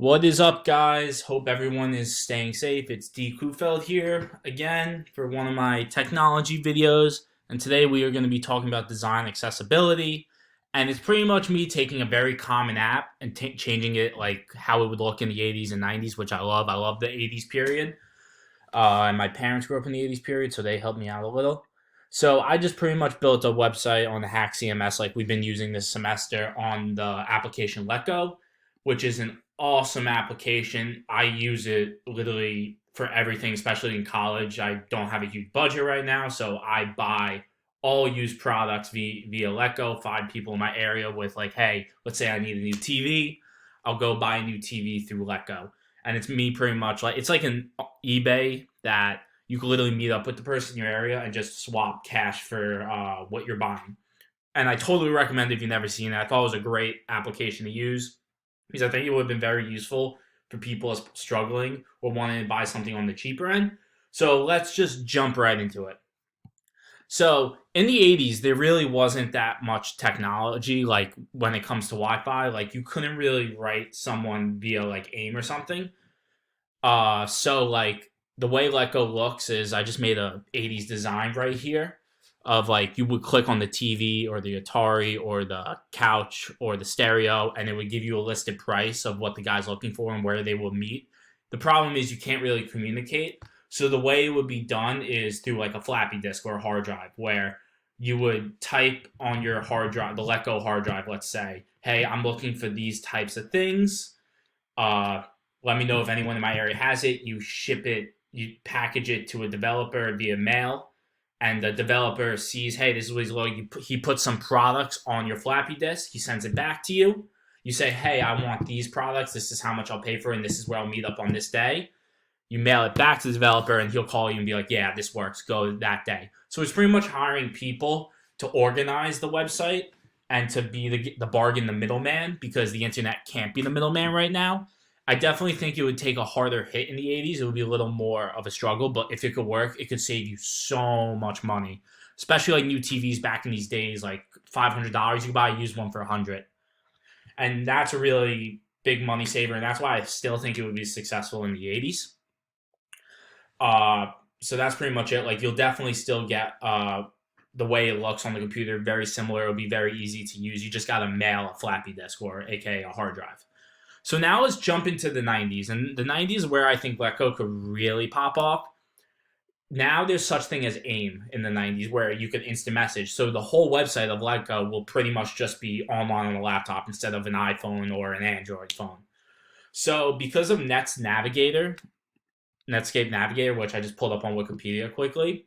What is up, guys? Hope everyone is staying safe. It's D. Kufeld here again for one of my technology videos. And today we are going to be talking about design accessibility. And it's pretty much me taking a very common app and changing it like how it would look in the 80s and 90s, which I love. I love the 80s period. And my parents grew up in the 80s period, so they helped me out a little. So I just pretty much built a website on the Hack CMS like we've been using this semester on the application Letgo, which is an awesome application. I use it literally for everything, especially in college. I don't have a huge budget right now, so I buy all used products via Letgo. Find people in my area with like, hey, let's say I need a new TV. I'll go buy a new TV through Letgo. And it's me pretty much like, it's like an eBay that you can literally meet up with the person in your area and just swap cash for what you're buying. And I totally recommend it if you've never seen it. I thought it was a great application to use because I think it would have been very useful for people struggling or wanting to buy something on the cheaper end. So let's just jump right into it. So in the 80s, there really wasn't that much technology like when it comes to Wi-Fi. Like you couldn't really write someone via like AIM or something. So like the way Letgo looks is I just made a 80s design right here of like you would click on the TV or the Atari or the couch or the stereo and it would give you a listed price of what the guy's looking for and where they will meet. The problem is you can't really communicate. So the way it would be done is through like a floppy disk or a hard drive where you would type on your hard drive, the Letgo hard drive, let's say, hey, I'm looking for these types of things. Let me know if anyone in my area has it. You ship it, you package it to a developer via mail, and the developer sees, hey, this is what he's looking. He puts some products on your floppy disk. He sends it back to you. You say, hey, I want these products. This is how much I'll pay for it, and this is where I'll meet up on this day. You mail it back to the developer, and he'll call you and be like, yeah, this works. Go that day. So it's pretty much hiring people to organize the website and to be the bargain, the middleman, because the internet can't be the middleman right now. I definitely think it would take a harder hit in the 80s. It would be a little more of a struggle, but if it could work, it could save you so much money. Especially like new TVs back in these days, like $500, you could buy a used one for $100. And that's a really big money saver, and that's why I still think it would be successful in the 80s. So that's pretty much it. Like you'll definitely still get the way it looks on the computer very similar. It'll be very easy to use. You just got to mail a floppy disk or aka a hard drive. So now let's jump into the 90s. And the 90s is where I think Letgo could really pop off. Now there's such thing as AIM in the 90s where you could instant message. So the whole website of Letgo will pretty much just be online on a laptop instead of an iPhone or an Android phone. So because of Netscape Navigator, which I just pulled up on Wikipedia quickly,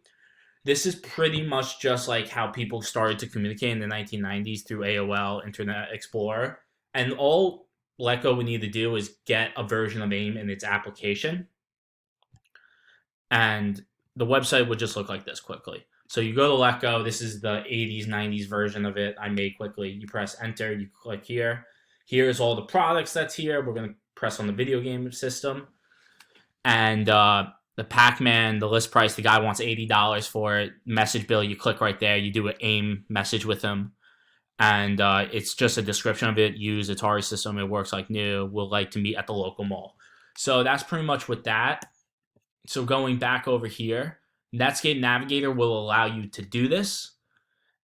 this is pretty much just like how people started to communicate in the 1990s through AOL, Internet Explorer. And all Letgo would need to do is get a version of AIM in its application. And the website would just look like this quickly. So you go to Letgo. This is the 80s, 90s version of it I made quickly. You press enter. You click here. Here's all the products that's here. We're going to press on the video game system. And the Pac-Man, the list price, the guy wants $80 for it. Message bill, you click right there. You do an AIM message with him. And it's just a description of it. Use Atari system. It works like new. We'll like to meet at the local mall. So that's pretty much with that. So going back over here, Netscape Navigator will allow you to do this.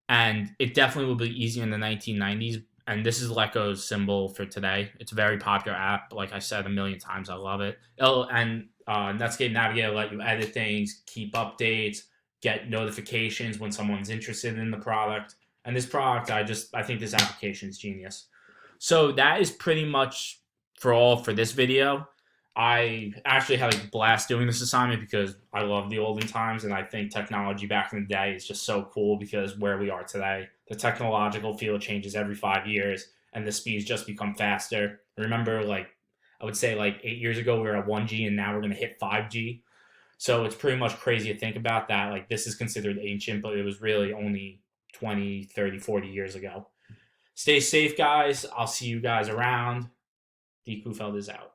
And it definitely will be easier in the 1990s. And this is Letgo's symbol for today. It's a very popular app. Like I said a million times, I love it. Netscape Navigator will let you edit things, keep updates, get notifications when someone's interested in the product. And this product, I think this application is genius. So that is pretty much for this video. I actually had a blast doing this assignment because I love the olden times, and I think technology back in the day is just so cool because where we are today, the technological field changes every 5 years, and the speeds just become faster. Remember, like I would say, like 8 years ago we were at 1G, and now we're going to hit 5G. So it's pretty much crazy to think about that. Like this is considered ancient, but it was really only 20, 30, 40 years ago. Stay safe, guys. I'll see you guys around. D. Kufeld is out.